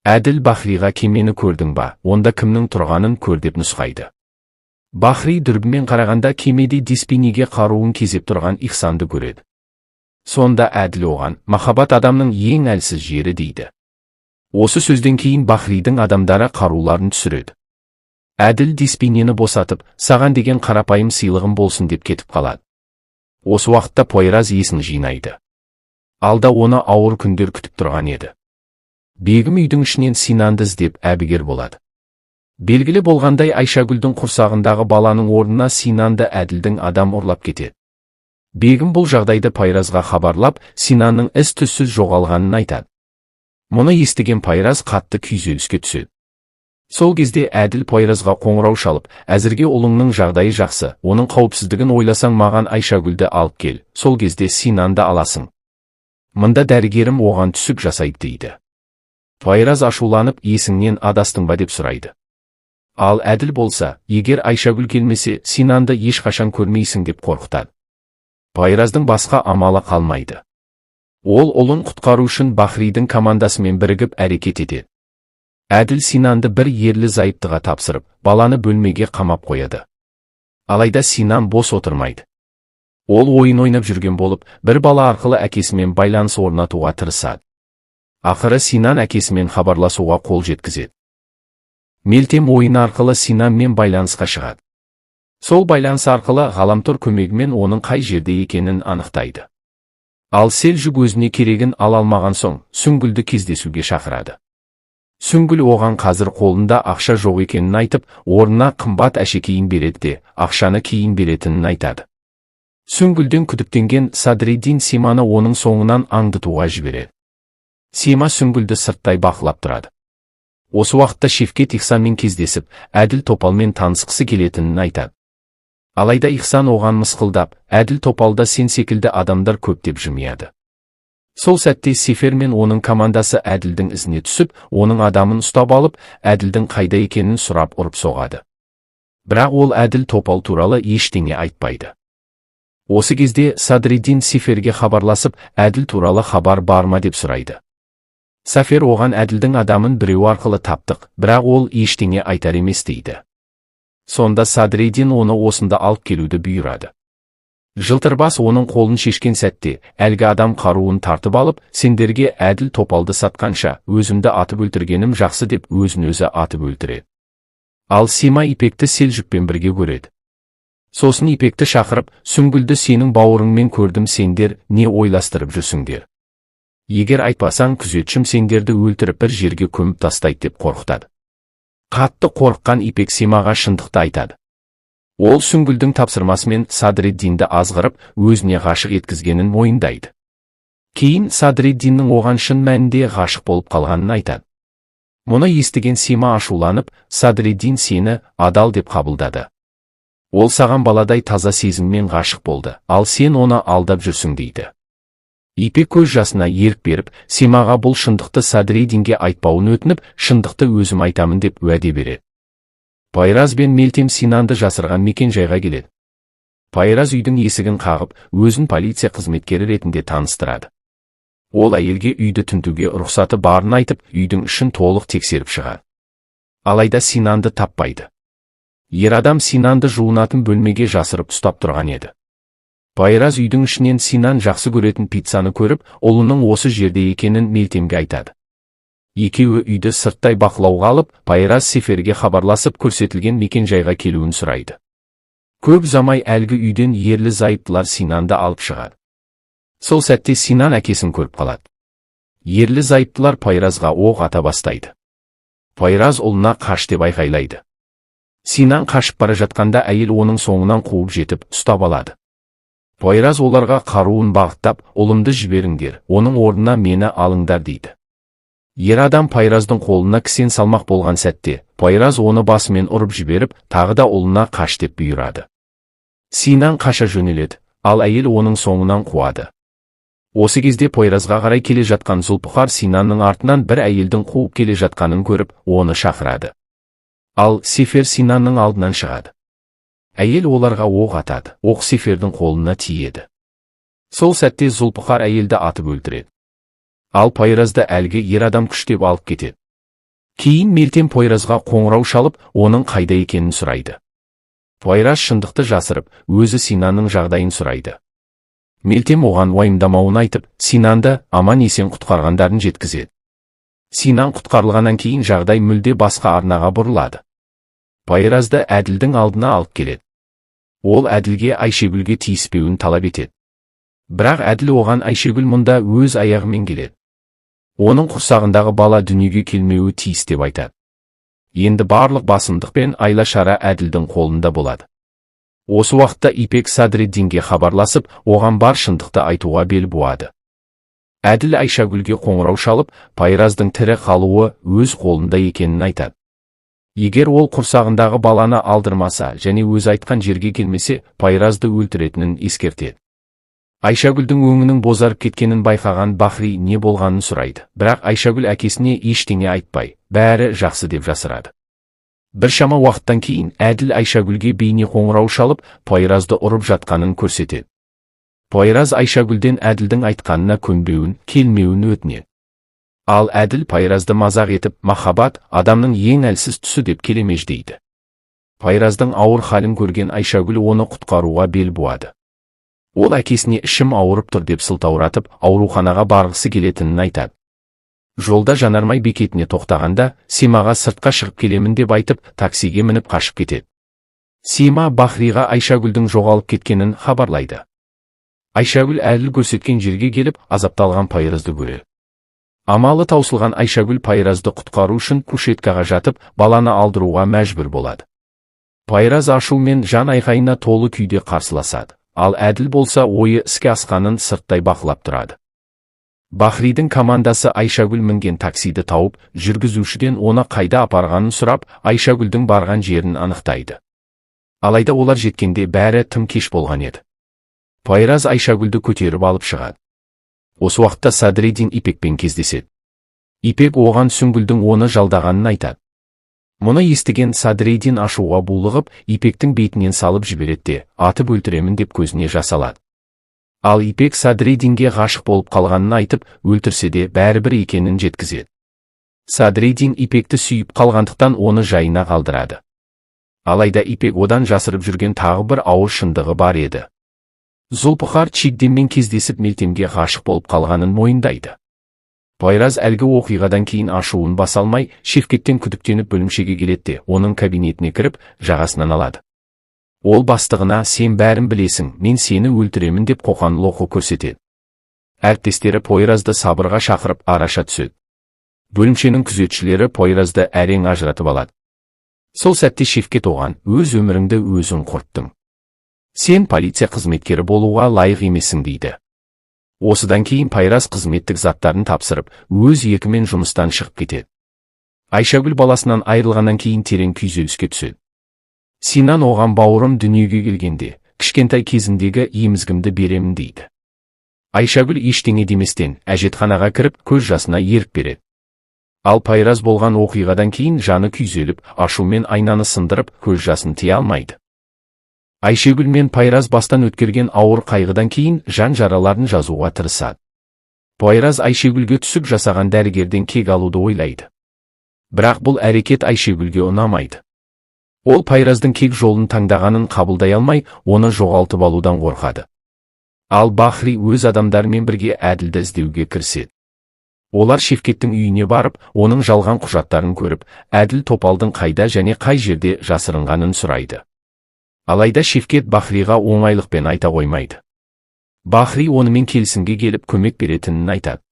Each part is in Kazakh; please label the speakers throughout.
Speaker 1: Әділ Бахриға кемені көрдің ба, онда кімнің тұрғанын көр деп нұсқайды. Бахри дүрбімен қарағанда кемеде Диспениге қаруын кезеп тұрған Ихсанды көреді. Сонда Әділ оған, махаббат адамның ең әлсіз жері дейді. Осы сөзден кейін Бахридің адамдары қаруларын түсіреді. Әділ Диспенені босатып, саған деген қарапайым сыйлығым болсын деп кетіп қалады. Осы уақытта Пойраз есін жинайды. Алда оны ауыр күндер күтіп тұрған еді. Бегім үйдің ішінен Синанды іздеп әбігер болады. Белгілі болғандай Айшагүлдің құрсағындағы баланың орнына Синанды Әділдің адам ұрлап кетеді. Бегім бұл жағдайды Пайразға хабарлап, Синанның із-түзсіз жоғалғанын айтады. Мұны естіген Пайраз қатты күйзеліске түседі. Сол кезде Әділ Пайразға қоңырау шалып, әзірге ұлыңның жағдайы жақсы, оның қауіпсіздігін ойласаң маған Айшагүлді алып кел, сол кезде Синанды аласың. Мында дәрігерім оған түсік жасайды дейді. Пайраз ашуланып, есіңнен адастың ба деп сұрайды. Ал Әділ болса, егер Айшагүл келмесе, Синанды ешқашан көрмейсің деп қорқытады. Пайраздың басқа амалы қалмайды. Ол ұлын құтқару үшін Бахридің командасымен бірігіп әрекет етеді. Әділ Синанды бір ерлі зайыптыға тапсырып, баланы бөлмеге қамап қояды. Алайда Синан бос отырмайды. Ол ойын ойнап жүрген болып, бір бала арқылы әкесімен байланыс орнатуға тырысады. Ақыры Синан әкесімен хабарласуға қол жеткізеді. Мелтем ойын арқылы Синанмен байланысқа шығады. Сол байланыс арқылы ғаламтор көмегімен оның қай жерде екенін анықтайды. Ал Селжүк өзіне керегін ала алмаған соң, Сүңгілді кездесуге шақырады. Сүңгіл оған қазір қолында ақша жоқ екенін айтып, орнына қымбат әшекейін береді де, ақшаны кейін беретінін айтады. Сүңгілден күдіктенген Садриддин Симаны оның соңынан аңдытуға жібереді. Сима Сүңгілді сырттай бақылап тұрады. Осы уақытта Шевкет Ихсанмен кездесіп, Әділ Топалмен танысқысы келетінін айтады. Алайда Ихсан оған мысқылдап, Әділ Топалда сен секілді адамдар көп деп жымияды. Сол сәтте Сефер мен оның командасы Әділдің ізіне түсіп, оның адамын ұстап алып, Әділдің қайда екенін сұрап ұрып соғады. Бірақ ол Әділ Топал туралы ештеңе айтпайды. Осы кезде Садриддин Сеферге хабарласып, Әділ туралы хабар бар ма деп сұрайды. Сефер оған Әділдің адамын біреу арқылы таптық, бірақ ол ештеңе айтар емес дейді. Сонда Садриддин оны осында алып келуді бұйырады. Жылтырбас оның қолын шешкен сәтте, әлгі адам қаруын тартып алып, сендерге Әділ Топалды сатқанша, өзімді атып өлтіргенім жақсы деп өзін-өзі атып өлтіреді. Ал Сима Ипекті Селжүкпен бірге көреді. Сосын Ипекті шақырып, Сүңгілді сенің бауырыңмен көрдім, сендер не ойластырып жүрсіңдер? Егер айтпасаң, күзетшім сендерді өлтіріп бір жерге көміп тастайды деп қорқытады. Қатты қорыққан Ипек Симаға шындықты айтады. Ол Сүңгілдің тапсырмасымен Садриддинді азғырып, өзіне ғашық еткізгенін мойындайды. Кейін Садриддиннің оған шын мәнінде ғашық болып қалғанын айтады. Мұны естіген Сима ашуланып, Садриддин сені адал деп қабылдады. Ол саған баладай таза сезіммен ғашық болды, ал сен оны алдап жүрсің дейді. Ипек көз жасына ерік беріп, Симаға бұл шындықты Садриддинге айтпауын өтініп, шындықты өзім айтамын деп уәде береді. Пайраз бен Мелтем Синанды жасырған мекен жайға келеді. Пайраз үйдің есігін қағып, өзін полиция қызметкері ретінде таныстырады. Ол әйелге үйді тінтуге рұқсаты барын айтып, үйдің ішін толық тексеріп шығады. Алайда Синанды таппайды. Ер адам Синанды жуынатын бөлмеге жасырып ұстап тұрған еді. Пайраз үйдің ішінен Синан жақсы көретін пиццаны көріп, ұлының осы жерде екенін Мелтемге айтады. Екеуі үйді сырттай бақылауға алып, Пайраз Сеферге хабарласып көрсетілген мекен жайға келуін сұрайды. Көп замай әлгі үйден ерлі зайыптылар Синанды алып шығады. Сол сәтте Синан әкесін көріп қалады. Ерлі зайыптылар Пайразға оқ ата бастайды. Пайраз ұлына қаш деп айқайлайды. Синан қашып бара жатқанда әйел оның соңынан қуып жетіп ұстап алады. Пайраз оларға қаруын бағыттап, ұлымды жіберіңдер, оның орнына мені алыңдар дейді. Ер адам Пайраздың қолына кісен салмақ болған сәтте, Пайраз оны басымен ұрып жіберіп, тағы да ұлына қаш деп бұйырады. Синан қаша жөнеледі, ал әйел оның соңынан қуады. Осы кезде Пайразға қарай келе жатқан Зұлпықар Синанның артынан бір әйелдің қуып келе жатқанын көріп, оны шақырады. Ал Сефер Синанның алдынан шығады. Әйел оларға оқ атады, оқ Сефердің қолына тиеді. Сол сәтте Зұлпықар әйелді атып өлтіреді. Ал Пайразды әлгі ер адам күштеп алып кетеді. Кейін Мелтем Пойразға қоңырау шалып, оның қайда екенін сұрайды. Пойраз шындықты жасырып, өзі Синанның жағдайын сұрайды. Мелтем оған уайымдамауын айтып, Синанды аман-есен құтқарғандарын жеткізеді. Синан құтқарылғаннан кейін жағдай мүлде басқа арнаға бұрылады. Пойразды Әділдің алдына алып келеді. Ол Әділге Айшегүлге тиіспеуін талап етеді. Бірақ Әділ оған Айшегүл мұнда өз аяғымен келеді. Оның құрсағындағы бала дүниеге келмеуі тиіс деп айтады. Енді барлық басымдық пен айла-шара Әділдің қолында болады. Осы уақытта Ипек Садриддинге хабарласып, оған бар шындықты айтуға бел буады. Әділ Айшагүлге қоңырау шалып, Пайраздың тірі қалуы өз қолында екенін айтады. Егер ол құрсағындағы баланы алдырмаса және өз айтқан жерге келмесе, Пайразды өлтіретінін ескертеді. Айшагүлдің өңінің бозарып кеткенін байқаған Бахри не болғанын сұрайды. Бірақ Айшагүл әкесіне ештеңе айтпай, бәрі жақсы деп жасырады. Біршама уақыттан кейін Әділ Айшагүлге бейне қоңырау шалып, Пайразды ұрып жатқанын көрсетеді. Пайраз Айшагүлден Әділдің айтқанына көнбеуін, келмеуін өтінеді. Ал Әділ Пайразды мазақ етіп, махаббат адамның ең әлсіз түсі деп келемеждейді. Пайраздың ауыр халін көрген Айшагүл оны құтқаруға бел буады. Ол әкесіне ішім ауырып тұр деп сылтауратып, ауруханаға барғысы келетінін айтады. Жолда Жанармай бекетіне тоқтағанда, Симаға сыртқа шығып келемін деп айтып, таксиге мініп қашып кетеді. Сима Бахриға Айшагүлдің жоғалып кеткенін хабарлайды. Айшагүл Әділ көрсеткен жерге келіп, азапталған Пайразды көреді. Амалы таусылған Айшагүл Пайразды құтқару үшін кушеткаға жатып, баланы алдыруға мәжбүр болады. Пайраз ашу мен жан айқайына толы күйде қарсыласады, ал Әділ болса ойы іске асқанын сырттай бақылап тұрады. Бахридің командасы Айшагүл мінген таксиді тауып, жүргізушіден оны қайда апарғанын сұрап, Айшагүлдің барған жерін анықтайды. Алайда олар жеткенде бәрі тым кеш болған еді. Пайраз Айшагүлді көтеріп алып шығады. Осы уақытта Садриддин Ипекпен кездеседі. Ипек оған Сүңгүлдің оны жалдағанын айтады. Мұны естіген Садриддин ашуға булығып, Ипектің бетінен салып жібереді де, атып өлтіремін деп көзіне жас алады. Ал Ипек Садриддинге ғашық болып қалғанын айтып, өлтірсе де бәрібір екенін жеткізеді. Садриддин Ипекті сүйіп қалғандықтан оны жайына қалдырады. Алайда Ипек одан жасырып жүрген тағы бір ауыр шындығы бар еді. Зұлпықар Чигдеммен кездесіп Мелтемге ғашық болып қалғанын мойындайды. Пайраз әлгі оқиғадан кейін ашуын баса алмай, Шевкеттен күдіктеніп бөлімшеге келеді, оның кабинетіне кіріп, жағасынан алады. Ол бастығына, сен бәрін білесің, мен сені өлтіремін деп қоқан-лоқы көрсетеді. Әріптестері Пайразды сабырға шақырып араша түседі. Бөлімшенің күзетшілері Пайразды әрең ажыратып алады. Сол сәтте Шевкет оған, өз өміріңді өзің құрттың. Сен полиция қызметкері болуға лайық емессің дейді. Осыдан кейін Пайраз қызметтік заттарын тапсырып, өз еркімен жұмыстан шығып кетеді. Айшагүл баласынан айырылғаннан кейін терең күйзеліске түседі. Синан оған бауырым дүниеге келгенде, кішкентай кезіндегі емізгімді беремін дейді. Айшагүл ештеңе деместен, әжетханаға кіріп, көз жасына ерік береді. Ал Пайраз болған оқиғадан кейін жаны күйзеліп, ашумен айнаны сындырып, көз жасын тия алмайды. Айшагүл мен Пайраз бастан өткерген ауыр қайғыдан кейін жан жараларын жазуға тырысады. Пайраз Айшагүлге түсіп жасаған дәрігерден кек алуды ойлайды. Бірақ бұл әрекет Айшагүлге ұнамайды. Ол Пайраздың кек жолын таңдағанын қабылдай алмай, оны жоғалтып алудан қорқады. Ал Бахри өз адамдарымен бірге Әділді іздеуге кіріседі. Олар Шевкеттің үйіне барып, оның жалған құжаттарын көріп, Әділ Топалдың қайда және қай жерде жасырынғанын сұрайды. Алайда Шевкет Бахриға оңайлықпен айта қоймайды. Бахри онымен келісімге келіп көмек беретінін айтады.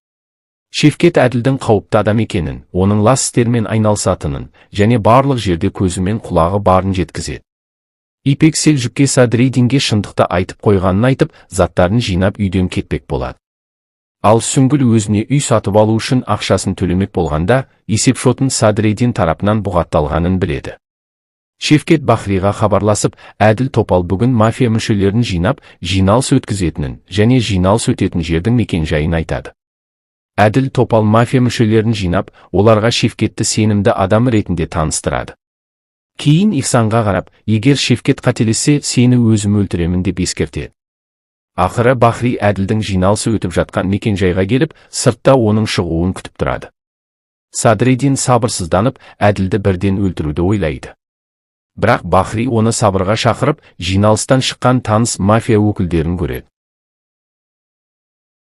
Speaker 1: Шевкет Әділдің қауіпті адам екенін, оның лас істермен айналысатынын және барлық жерде көзі мен құлағы барын жеткізеді. Ипек Селжүкке Садриддинге шындықты айтып қойғанын айтып, заттарын жинап үйден кетпек болады. Ал Сүңгіл өзіне үй сатып алу үшін ақшасын төлемек болғанда, есепшотын Садриддин тарапынан бұғатталғанын біледі. Шевкет Бахриға хабарласып, Әділ Топал бүгін мафия мүшелерін жинап, жиналыс өткізетінін және жиналыс өтетін жердің мекен-жайын айтады. Әділ Топал мафия мүшелерін жинап, оларға Шевкетті сенімді адам ретінде таныстырады. Кейін Ихсанға қарап, егер Шевкет қателессе, сені өзім өлтіремін деп ескертеді. Ақыры Бахри Әділдің жиналысы өтіп жатқан мекен-жайға келіп, сыртта оның шығуын күтіп тұрады. Sadriddin sabırsızlanıp Әділді бірден өлтіруді ойлайды. Бірақ Бахри оны сабырға шақырып, жиналыстан шыққан таныс мафия өкілдерін көреді.